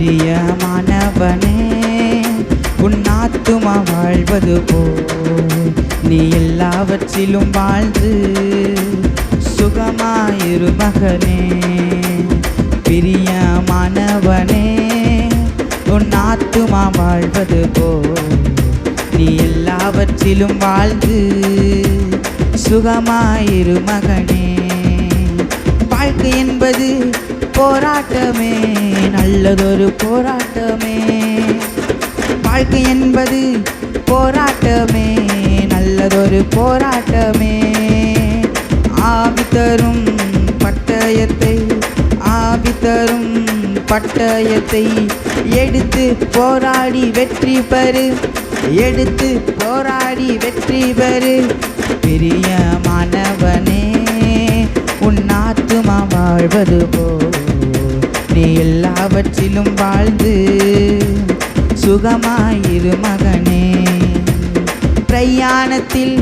பிரியமானவனே உன் ஆத்துமா வாழ்வது போல் நீ எல்லாவற்றிலும் வாழ்ந்து சுகமாயிரு மகனே. பிரியமானவனே உன் ஆத்துமா வாழ்வது போல் நீ எல்லாவற்றிலும் வாழ்ந்து சுகமாயிரு மகனே. வாழ்க்கை என்பது போராட்டமே, நல்லதொரு போராட்டமே. வாழ்க்கை என்பது போராட்டமே, நல்லதொரு போராட்டமே. ஆவி தரும் பட்டயத்தை, ஆவி தரும் பட்டயத்தை எடுத்து போராடி வெற்றி பெறு, எடுத்து போராடி வெற்றி பெறு. பிரியமானவனே உன் ஆத்துமா வாழ்வது போல் நீ எல்லாவற்றிலும் வாழ்ந்து சுகமாயிரு மகனே. பிரயாணத்தில்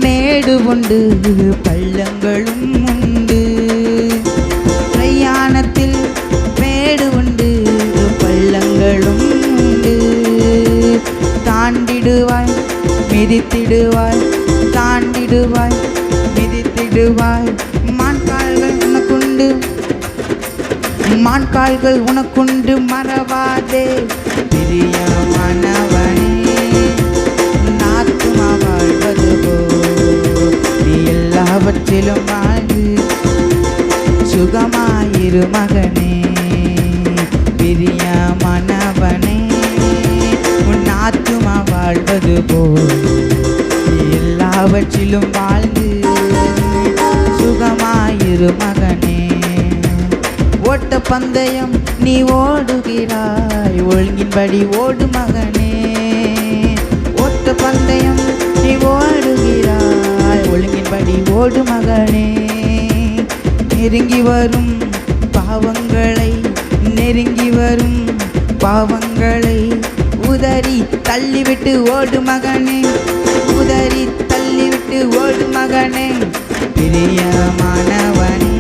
மேடு உண்டு, பள்ளங்களும் உண்டு. பிரயாணத்தில் மேடு உண்டு, பள்ளங்களும் உண்டு. தாண்டிடுவாய் மிதித்திடுவாய், தாண்டிடுவாய் மிதித்திடுவாய். மான்கால்கள் உனக்குண்டு, மான்கால்கள் உனக்குண்டு, மறவாதே. பிரியமானவனே ஆத்துமா வாழ்வது போல் நீ எல்லாவற்றிலும் வாழ்ந்து சுகமாயிரு மகனே. பிரியமானவனே உன் ஆத்துமா வாழ்வது போல் நீ எல்லாவற்றிலும் வாழ்ந்து சுகமாயிரு மகனே. ஓட்ட பந்தயம் நீ ஓடுகிறாய், ஒழுங்கின்படி ஓடு மகனே. ஓட்ட பந்தயம் நீ ஓடுகிறாய், ஒழுங்கின்படி ஓடு மகனே. நெருங்கி வரும் பாவங்களை, நெருங்கி வரும் பாவங்களை உதறி தள்ளிவிட்டு ஓடு மகனே, உதறி தள்ளிவிட்டு ஓடு மகனே. பிரியமானவனே